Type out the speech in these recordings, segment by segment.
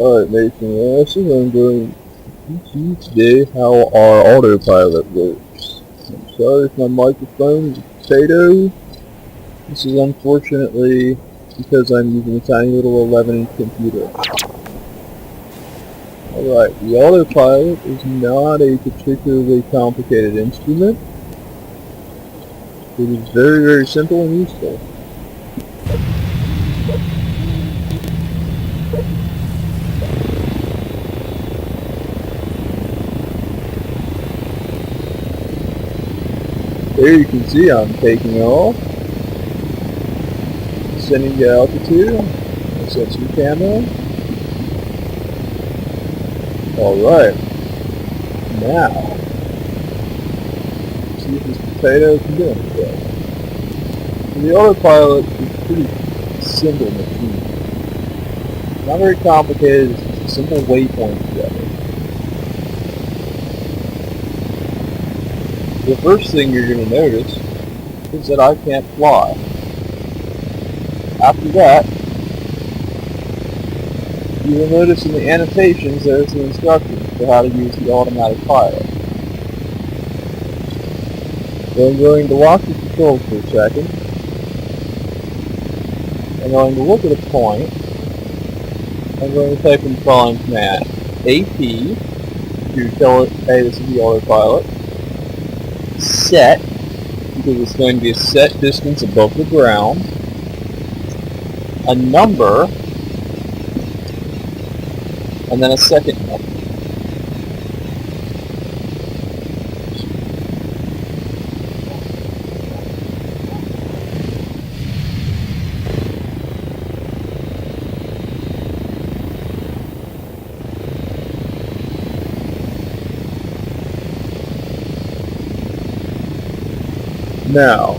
Alright, Mason, this is I'm going to teach you today how our autopilot works. I'm sorry if my microphone is a potato. This is unfortunately because I'm using a tiny little 11-inch computer. Alright, the autopilot is not a particularly complicated instrument. It is very, very simple and useful. There you can see I'm taking off, ascending to altitude. I set some camera. Alright, now, see if this potato can do anything. The autopilot is a pretty simple machine. Not very complicated, it's just a simple waypoint together. The first thing you're going to notice is that I can't fly. After that, you will notice in the annotations there's the instructions for how to use the automatic pilot. So I'm going to watch the controls for a second. I'm going to look at a point. I'm going to type in the following command. AP to tell it, hey, this is the autopilot. Set, because it's going to be a set distance above the ground. A number, and then a second number. Now,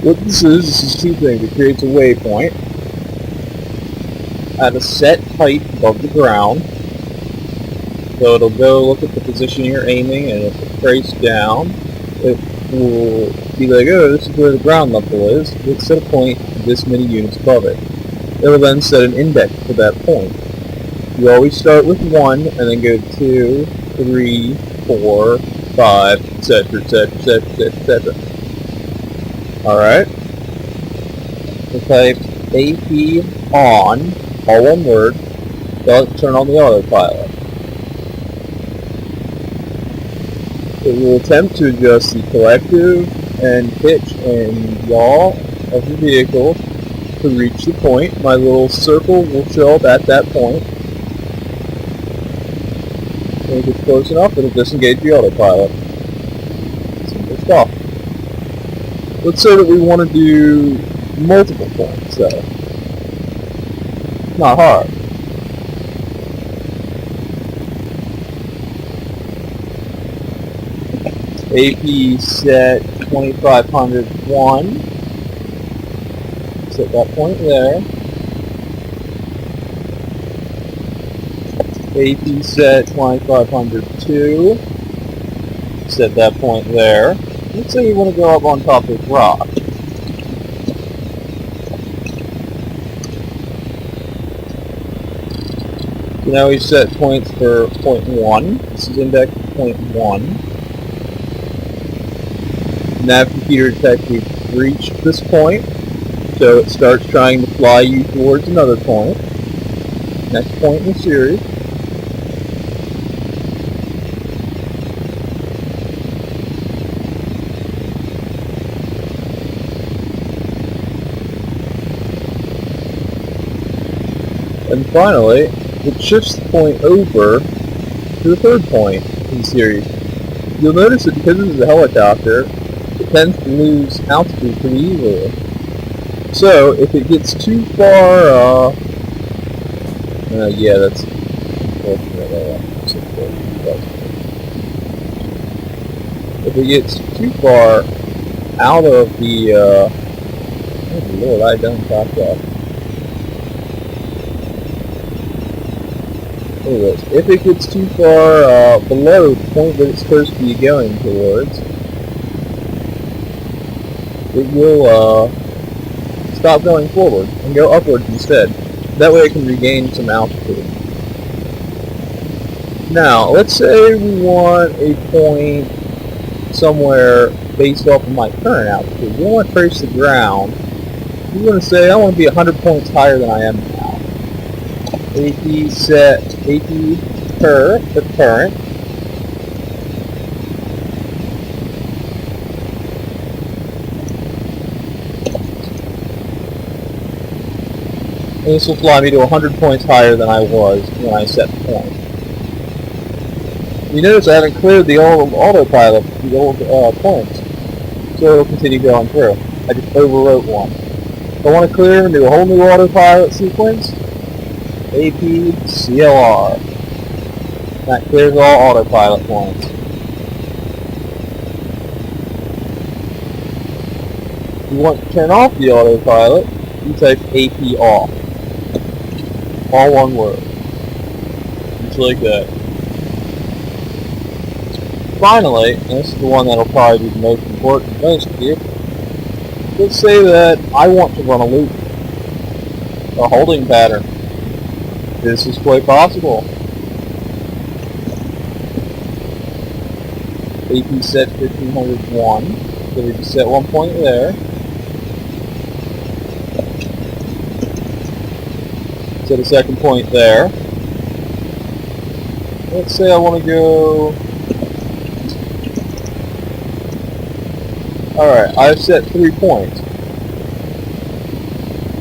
what this is two things. It creates a waypoint at a set height above the ground. So it'll go look at the position you're aiming, and if it traces down, it will be like, oh, this is where the ground level is. Let's set a point this many units above it. It will then set an index for that point. You always start with 1, and then go 2, 3, 4, 5, etc., etc., etc., etc. Alright? So type AP on, all one word, turn on the autopilot. It will attempt to adjust the collective and pitch and yaw of the vehicle to reach the point. My little circle will show up at that point. When it gets close enough, it'll disengage the autopilot. Simple stuff. Let's say that we want to do multiple points, though. Not hard. AP set 2501. Set that point there. AP set 2502. Set that point there. Let's say we want to go up on top of this rock. So now we set points for point 1. This is index point 1. Nav computer detects we've reached this point, so it starts trying to fly you towards another point. Next point in the series. And finally, it shifts the point over to the third point in the series. You'll notice that because this is a helicopter, it tends to lose altitude pretty easily. So, if it gets too far, yeah, that's unfortunate. If it gets too far out of the, oh Lord, I done popped up. Anyways, if it gets too far below the point that it's supposed to be going towards, it will stop going forward and go upwards instead. That way it can regain some altitude. Now, let's say we want a point somewhere based off of my current altitude. We don't want to trace the ground. We want to say I want to be 100 points higher than I am now. AP set AP per the current. And this will fly me to 100 points higher than I was when I set the point. You notice I haven't cleared the old autopilot, the old points, so it'll continue going through. I just overwrote one. If I want to clear and do a whole new autopilot sequence, AP CLR. That clears all autopilot points. If you want to turn off the autopilot, you type AP off. All one word. Just like that. Finally, and this is the one that'll probably be the most important to most of you, let's say that I want to run a loop, a holding pattern. This is quite possible. AP set 1501, so we just set one point there. Set a second point there. Let's say I want to go... Alright, I've set 3 points.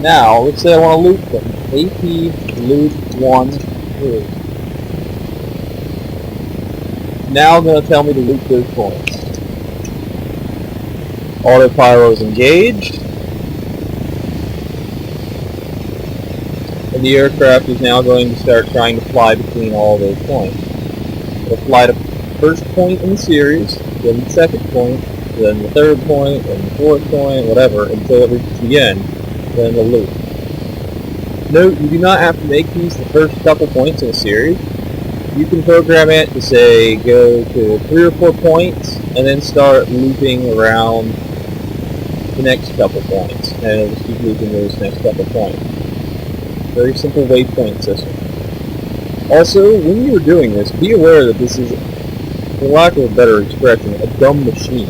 Now, let's say I want to loop them. AP loop 1 through. Now it's going to tell me to loop those points. Autopilot is engaged. And the aircraft is now going to start trying to fly between all those points. It'll fly to the first point in the series, then the second point, then the third point, then the fourth point, whatever, until it reaches the end, then the loop. Note, you do not have to make these the first couple points in a series. You can program it to say, go to 3 or 4 points, and then start looping around the next couple points, and it'll just keep looping those next couple points. Very simple waypoint system. Also, when you are doing this, be aware that this is, for lack of a better expression, a dumb machine.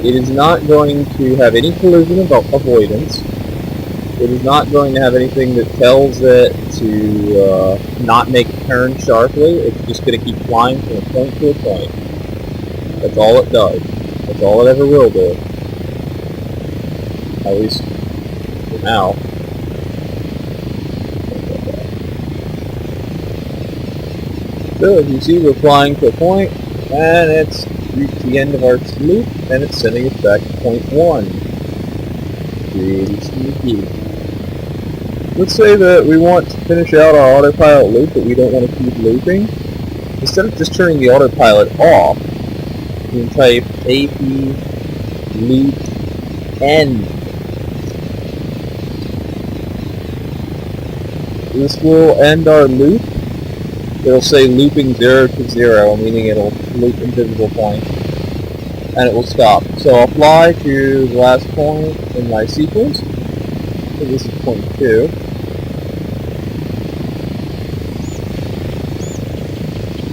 It is not going to have any collision avoidance. It is not going to have anything that tells it to not make a turn sharply. It's just going to keep flying from a point to a point. That's all it does. That's all it ever will do. At least for now. So as you see, we're flying to a point, and it's reached the end of our loop, and it's sending us back to point 1. Pretty sneaky. Let's say that we want to finish out our autopilot loop, but we don't want to keep looping. Instead of just turning the autopilot off, we can type AP loop end. This will end our loop. It'll say looping 0 to 0, meaning it'll loop invisible point, and it will stop. So I'll fly to the last point in my sequence. So this is point 2.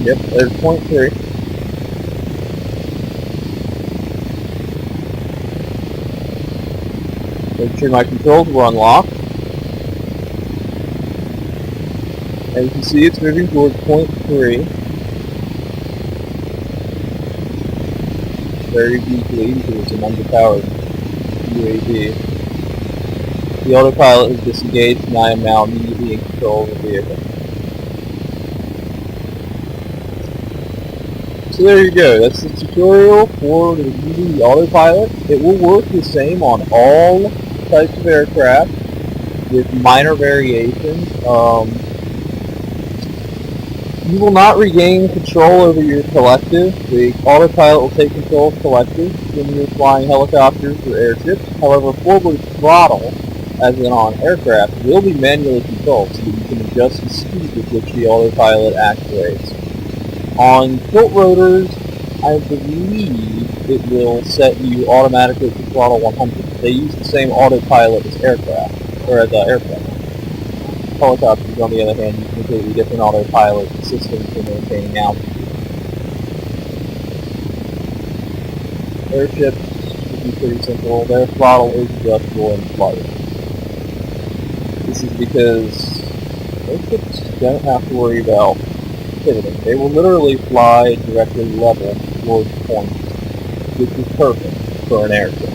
Yep, there's point 3. Make sure my controls were unlocked. As you can see, it's moving towards point 3. Very weakly because it's an underpowered UAV. The autopilot is disengaged and I am now immediately in control of the vehicle. So there you go, that's the tutorial for using the autopilot. It will work the same on all types of aircraft with minor variations. You will not regain control over your collective. The autopilot will take control of collective when you're flying helicopters or airships. However, forward throttle, as in on aircraft, will be manually controlled so that you can adjust the speed with which the autopilot actuates. On tilt rotors, I believe it will set you automatically to throttle 100. They use the same autopilot as aircraft, or as aircraft. Helicopters, on the other hand, use completely different autopilot systems for maintaining altitude. Airships should be pretty simple. Their throttle is adjustable in flight. This is because airships don't have to worry about pivoting. They will literally fly directly level towards points, which is perfect for an airship,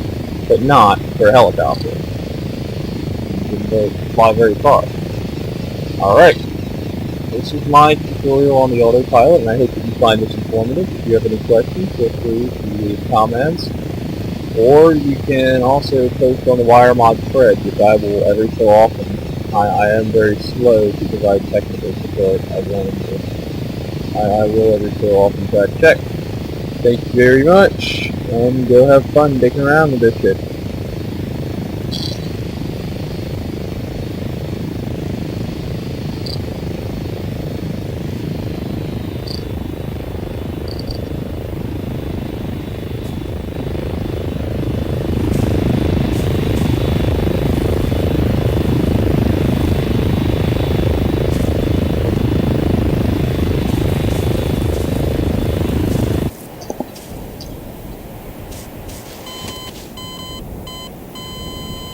but not for a helicopter. They fly very far. Alright, this is my tutorial on the autopilot, and I hope that you find this informative. If you have any questions, feel free to leave comments, or you can also post on the waypoints thread, which I will every so often. I am very slow to provide technical support. I will every so often try to check. Thank you very much, and go have fun dicking around with this shit.